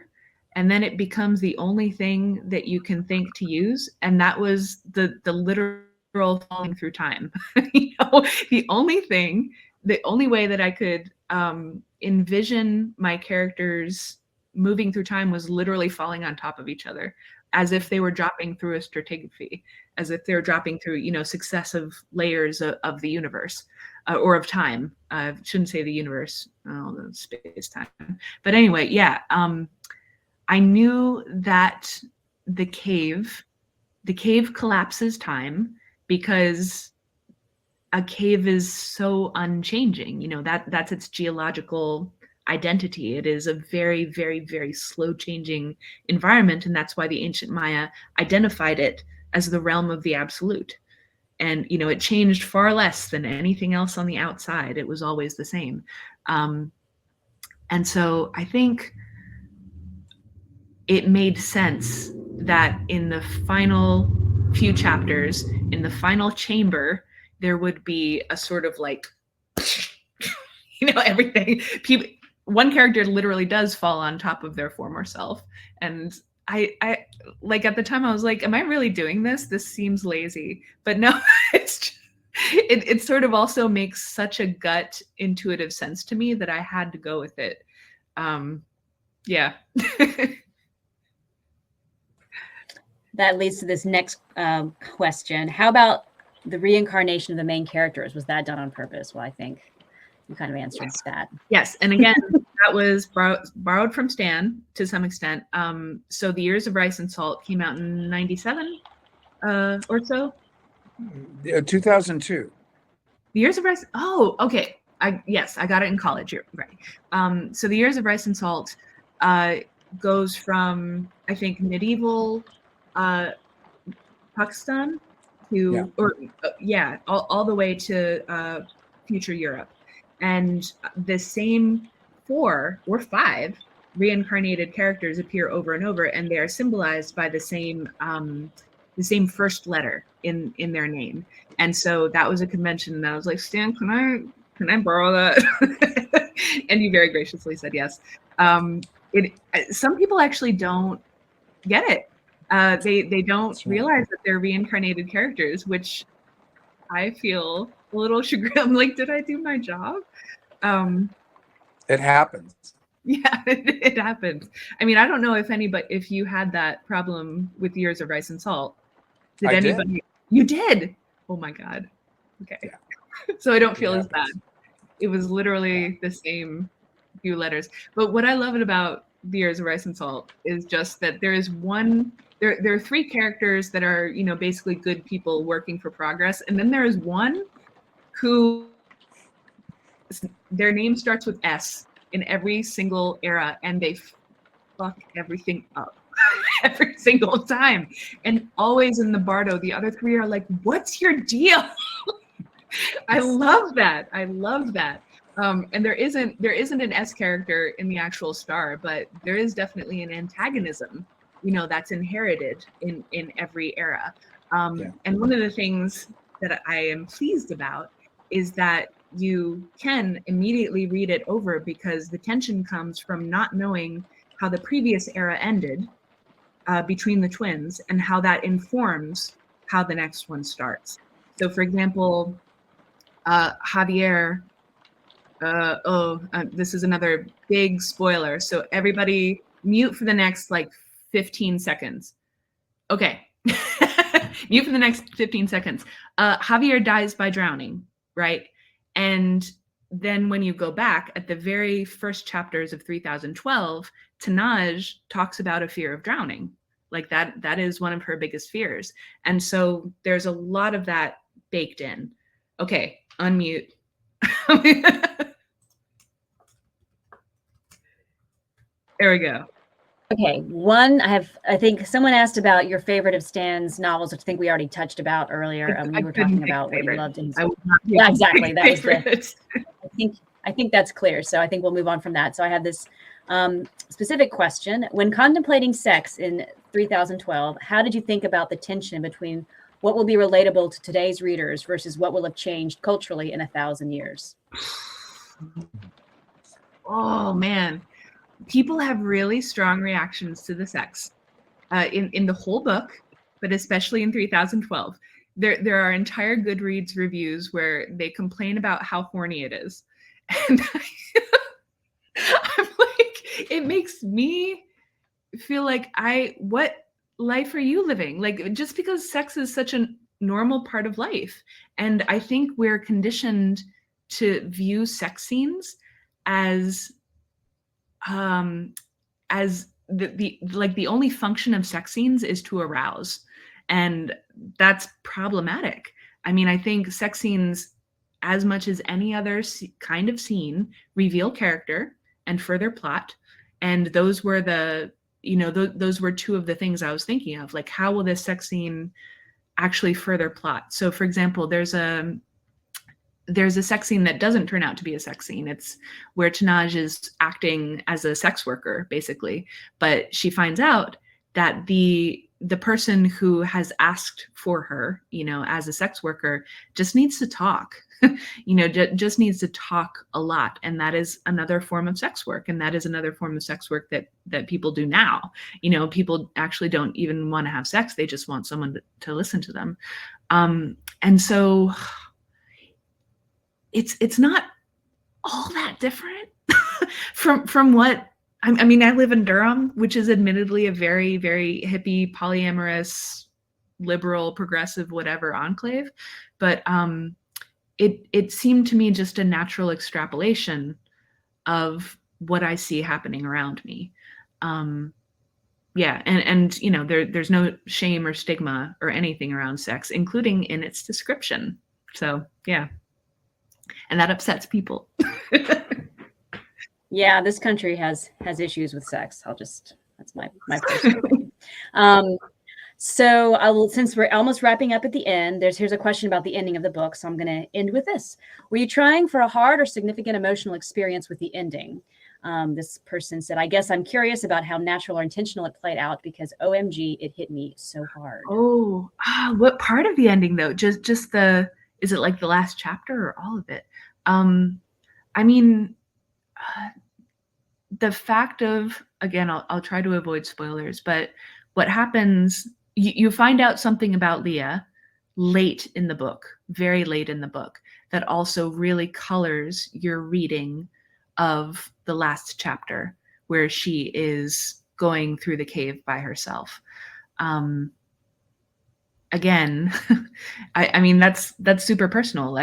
and then it becomes the only thing that you can think to use. And that was the literal falling through time. The only way that I could envision my characters moving through time was literally falling on top of each other, as if they were dropping through a stratigraphy, as if they were dropping through, successive layers of the universe or of time. I shouldn't say the universe, space time. But anyway, yeah. I knew that the cave collapses time because a cave is so unchanging. That's its geological identity. It is a very, very, very slow changing environment. And that's why the ancient Maya identified it as the realm of the absolute. And, it changed far less than anything else on the outside. It was always the same. And so I think it made sense that in the final few chapters, in the final chamber, there would be a sort of like, everything. One character literally does fall on top of their former self. And I like, at the time I was like, am I really doing this? This seems lazy. But no, it sort of also makes such a gut intuitive sense to me that I had to go with it. Yeah. That leads to this next question. How about the reincarnation of the main characters? Was that done on purpose? Well, I think you kind of answered that. Yes. And again, that was borrowed from Stan to some extent. So The Years of Rice and Salt came out in 97 or so. 2002. The Years of Rice. Oh, okay. I got it in college. You're right. So The Years of Rice and Salt goes from, I think, medieval Pakistan to, all the way to future Europe. And the same 4 or 5 reincarnated characters appear over and over, and they are symbolized by the same first letter in their name. And so that was a convention that I was like, Stan, can I borrow that? And he very graciously said yes. Some people actually don't get it. They don't realize that they're reincarnated characters, which I feel a little chagrin. I'm like, did I do my job? It happens. Yeah, it happens. I mean, I don't know if you had that problem with Years of Rice and Salt. Did anybody? You did? Oh my God. Okay. Yeah. So I don't feel as bad. It was literally the same few letters. But what I love about The Years of Rice and Salt is just that there is one. There are 3 characters that are, basically good people working for progress. And then there is one who their name starts with S in every single era, and they fuck everything up every single time. And always in the Bardo, the other 3 are like, what's your deal? I love that. And there isn't an S character in the actual Star, but there is definitely an antagonism, that's inherited in every era. And one of the things that I am pleased about is that you can immediately read it over because the tension comes from not knowing how the previous era ended between the twins and how that informs how the next one starts. So for example, Javier, this is another big spoiler. So everybody mute for the next like 15 seconds. Okay. Mute for the next 15 seconds. Javier dies by drowning, right? And then when you go back at the very first chapters of 3012, Tanaj talks about a fear of drowning. Like that is one of her biggest fears. And so there's a lot of that baked in. Okay, unmute. There we go. Okay, I think someone asked about your favorite of Stan's novels, which I think we already touched about earlier. You were talking about what you loved in his book. Yeah, exactly. That was I think that's clear. So I think we'll move on from that. So I have this specific question. When contemplating sex in 3012, how did you think about the tension between what will be relatable to today's readers versus what will have changed culturally in 1,000 years? Oh, man. People have really strong reactions to the sex in the whole book, but especially in 3012. There are entire Goodreads reviews where they complain about how horny it is. And I'm like, it makes me feel like what life are you living? Like, just because sex is such a normal part of life. And I think we're conditioned to view sex scenes as the only function of sex scenes is to arouse, and that's problematic. I mean, I think sex scenes, as much as any other kind of scene, reveal character and further plot, and those were those were two of the things I was thinking of. Like, how will this sex scene actually further plot? So for example, there's a sex scene that doesn't turn out to be a sex scene. It's where Tanaj is acting as a sex worker, basically. But she finds out that the person who has asked for her, as a sex worker, just needs to talk, just needs to talk a lot. And that is another form of sex work. And that is another form of sex work that people do now. People actually don't even want to have sex. They just want someone to listen to them. And so it's not all that different from what I mean. I live in Durham, which is admittedly a very, very hippie, polyamorous, liberal, progressive, whatever enclave, but it seemed to me just a natural extrapolation of what I see happening around me. Yeah, and there's no shame or stigma or anything around sex, including in its description. So yeah. And that upsets people. Yeah, this country has issues with sex. That's my personal opinion. So since we're almost wrapping up at the end, here's a question about the ending of the book. So I'm going to end with this. Were you trying for a hard or significant emotional experience with the ending? This person said, I guess I'm curious about how natural or intentional it played out because OMG, it hit me so hard. Oh, what part of the ending though? Just is it like the last chapter or all of it? I mean, the fact of, again, I'll try to avoid spoilers, but what happens, you find out something about Leah late in the book, very late in the book, that also really colors your reading of the last chapter where she is going through the cave by herself. Again, I mean, that's super personal.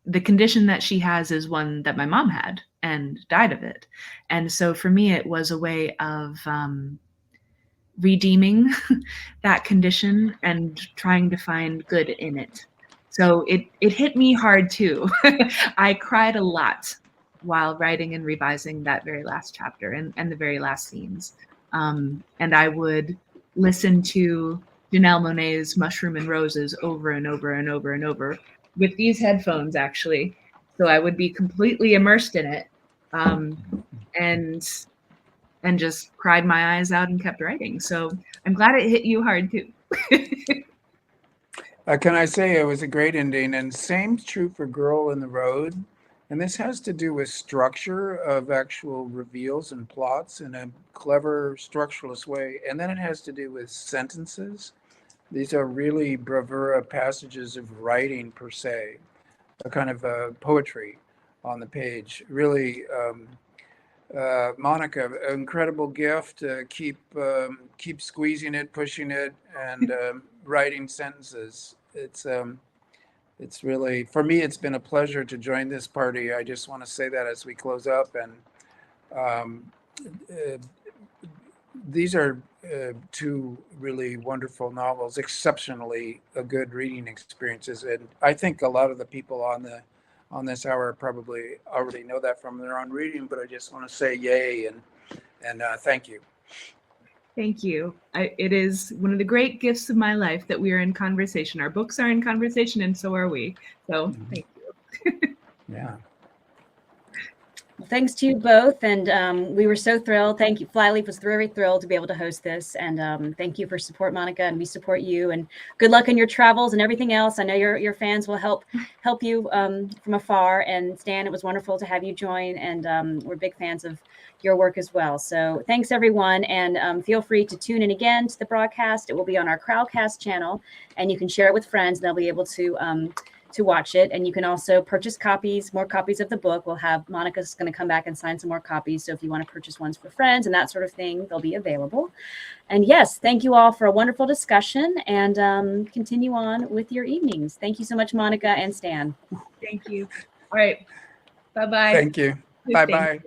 The condition that she has is one that my mom had and died of it. And so for me, it was a way of redeeming that condition and trying to find good in it. So it hit me hard too. I cried a lot while writing and revising that very last chapter and the very last scenes. And I would listen to Janelle Monáe's Mushroom and Roses over and over and over and over with these headphones, actually. So I would be completely immersed in it, and just cried my eyes out and kept writing. So I'm glad it hit you hard too. Can I say it was a great ending? And same true for Girl in the Road. And this has to do with structure of actual reveals and plots in a clever structuralist way. And then it has to do with sentences. These are really bravura passages of writing per se, a kind of poetry on the page. Really, Monica, incredible gift. Keep squeezing it, pushing it, and writing sentences. It's really, for me, it's been a pleasure to join this party. I just want to say that as we close up. And these are two really wonderful novels, exceptionally good reading experiences. And I think a lot of the people on this hour probably already know that from their own reading, but I just want to say yay and thank you. Thank you. It is one of the great gifts of my life that we are in conversation. Our books are in conversation, and so are we. So thank you. Yeah. Well, thanks to you both. And we were so thrilled. Thank you. Flyleaf was very thrilled to be able to host this. And thank you for support, Monica. And we support you. And good luck in your travels and everything else. I know your fans will help you from afar. And Stan, it was wonderful to have you join. And we're big fans of your work as well. So thanks, everyone. And feel free to tune in again to the broadcast. It will be on our Crowdcast channel. And you can share it with friends. And they'll be able to watch it. And you can also purchase more copies of the book. We'll have Monica's going to come back and sign some more copies. So if you want to purchase ones for friends and that sort of thing, they'll be available. And yes, thank you all for a wonderful discussion, and continue on with your evenings. Thank you so much, Monica and Stan. Thank you. All right. Bye-bye. Thank you. Bye-bye.